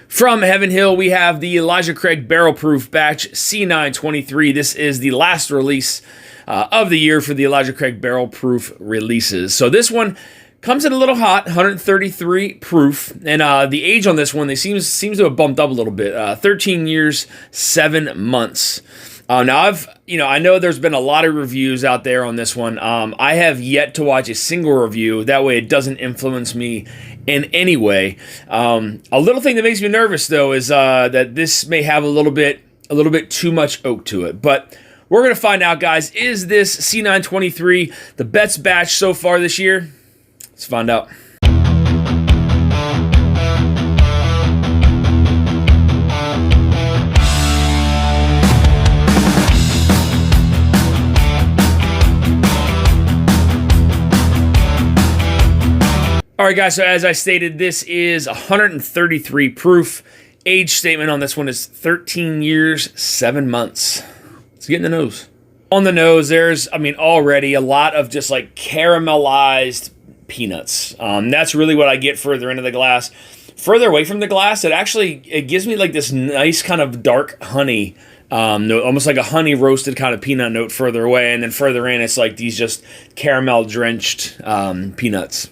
From Heaven Hill, we have the Elijah Craig Barrel Proof Batch C923. This is the last release of the year for the Elijah Craig Barrel Proof releases. So this one comes in a little hot, 133 proof, and the age on this one, they seems to have bumped up a little bit. 13 years, 7 months. Now I know there's been a lot of reviews out there on this one. I have yet to watch a single review. That way it doesn't influence me in any way. A little thing that makes me nervous though is that this may have a little bit too much oak to it. But we're gonna find out, guys. Is this C923 the best batch so far this year? Let's find out. All right, guys, so as I stated, this is 133 proof. Age statement on this one is 13 years, 7 months. Let's get in the nose. On the nose, there's, already a lot of just like caramelized peanuts. That's really what I get further into the glass. Further away from the glass, it gives me like this nice kind of dark honey note, almost like a honey roasted kind of peanut note further away, and then further in, it's like these just caramel drenched peanuts.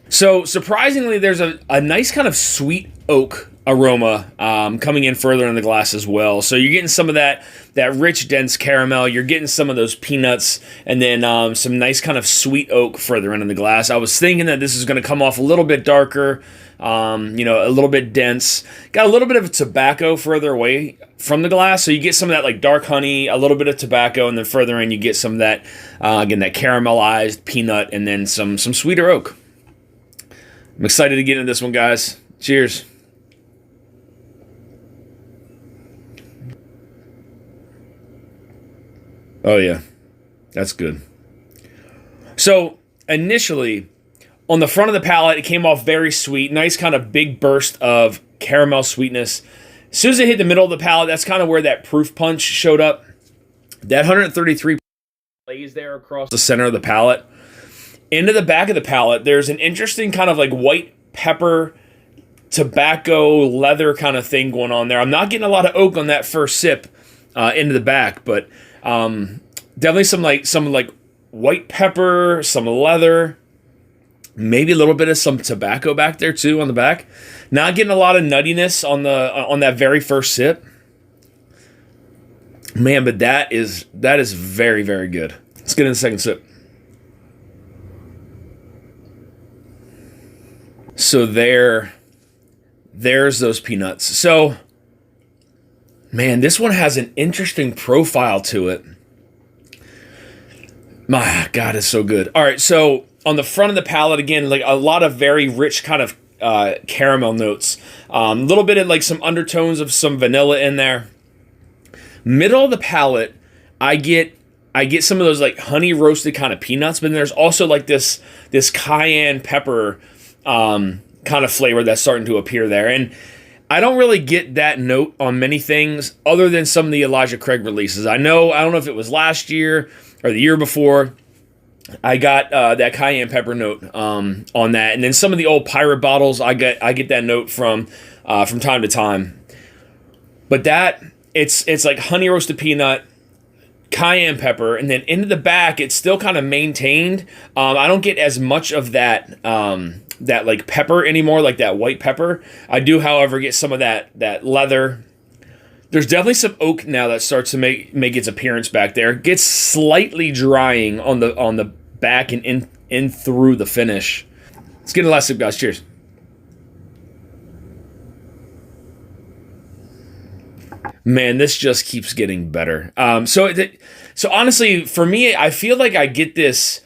So surprisingly, there's a nice kind of sweet oak aroma coming in further in the glass as well. So you're getting some of that rich, dense caramel. You're getting some of those peanuts, and then some nice kind of sweet oak further in the glass. I was thinking that this is going to come off a little bit darker, a little bit dense. Got a little bit of tobacco further away from the glass, so you get some of that like dark honey, a little bit of tobacco, and then further in you get some of that, again, that caramelized peanut, and then some sweeter oak. I'm excited to get into this one, guys. Cheers. Oh, yeah. That's good. So, initially, on the front of the palate, it came off very sweet. Nice kind of big burst of caramel sweetness. As soon as it hit the middle of the palate, that's kind of where that proof punch showed up. That 133 lays there across the center of the palate. Into the back of the palate, there's an interesting kind of like white pepper, tobacco, leather kind of thing going on there. I'm not getting a lot of oak on that first sip into the back, but definitely some white pepper, some leather, maybe a little bit of some tobacco back there too on the back. Not getting a lot of nuttiness on that very first sip. Man, but that is very, very good. Let's get in the second sip. So there's those peanuts. So, man, this one has an interesting profile to it. My God, it's so good. All right, so on the front of the palate, again, like a lot of very rich kind of caramel notes. A little bit of like some undertones of some vanilla in there. Middle of the palate, I get some of those like honey roasted kind of peanuts, but then there's also like this cayenne pepper kind of flavor that's starting to appear there. And I don't really get that note on many things other than some of the Elijah Craig releases. I don't know if it was last year or the year before, I got that cayenne pepper note on that. And then some of the old Pirate bottles, I get that note from time to time. But that, it's like honey roasted peanut, cayenne pepper, and then into the back, it's still kind of maintained. I don't get as much of that like pepper anymore, like that white pepper. I do, however, get some of that leather. There's definitely some oak now that starts to make its appearance back there. It gets slightly drying on the back and in through the finish. Let's get the last sip, guys. Cheers. Man, this just keeps getting better. So honestly, for me, I feel like I get this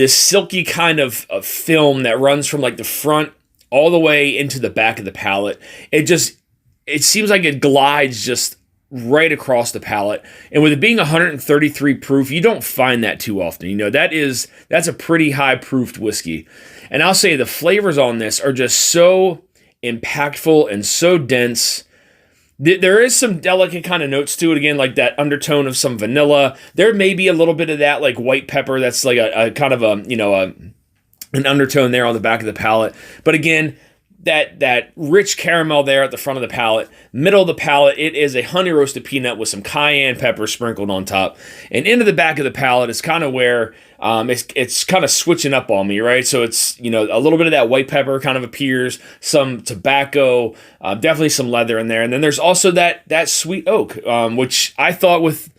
silky kind of film that runs from like the front all the way into the back of the palate. It seems like it glides just right across the palate. And with it being 133 proof, you don't find that too often. That's a pretty high proofed whiskey. And I'll say the flavors on this are just so impactful and so dense. There is some delicate kind of notes to it, again, like that undertone of some vanilla. There may be a little bit of that like white pepper that's like a kind of an undertone there on the back of the palate. But again, that rich caramel there at the front of the palate. Middle of the palate, it is a honey roasted peanut with some cayenne pepper sprinkled on top. And into the back of the palate is kind of where it's kind of switching up on me, right? So it's, you know, a little bit of that white pepper kind of appears, some tobacco, definitely some leather in there. And then there's also that sweet oak, which I thought with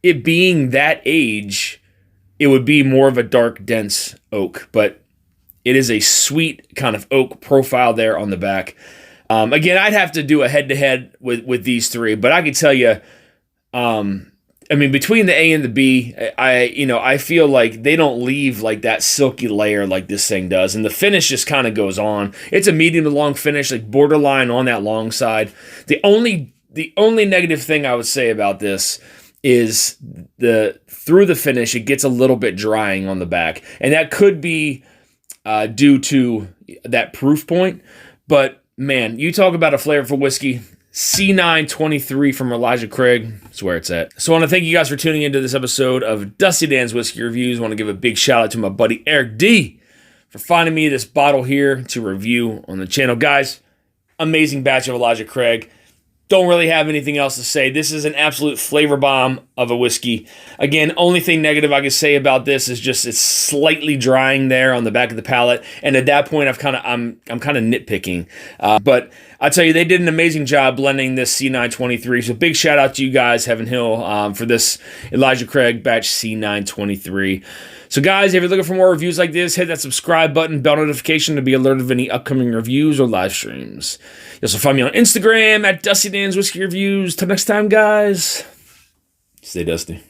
it being that age, it would be more of a dark, dense oak. But it is a sweet kind of oak profile there on the back. Again, I'd have to do a head-to-head with these three, but I can tell you, I mean, between the A and the B, I feel like they don't leave like that silky layer like this thing does, and the finish just kind of goes on. It's a medium to long finish, like borderline on that long side. The only negative thing I would say about this is through the finish, it gets a little bit drying on the back, and that could be due to that proof point. But man, you talk about a flavorful whiskey. C923 from Elijah Craig. That's where it's at. So I want to thank you guys for tuning into this episode of Dusty Dan's Whiskey Reviews. I want to give a big shout out to my buddy Eric D for finding me this bottle here to review on the channel. Guys, amazing batch of Elijah Craig. Don't really have anything else to say. This is an absolute flavor bomb of a whiskey. Again, only thing negative I can say about this is just it's slightly drying there on the back of the palate. And at that point, I'm kind of nitpicking. But I'll tell you, they did an amazing job blending this C923. So big shout out to you guys, Heaven Hill, for this Elijah Craig batch C923. So guys, if you're looking for more reviews like this, hit that subscribe button, bell notification to be alerted of any upcoming reviews or live streams. You also find me on Instagram at Dusty Dan's Whiskey Reviews. Till next time, guys, stay dusty.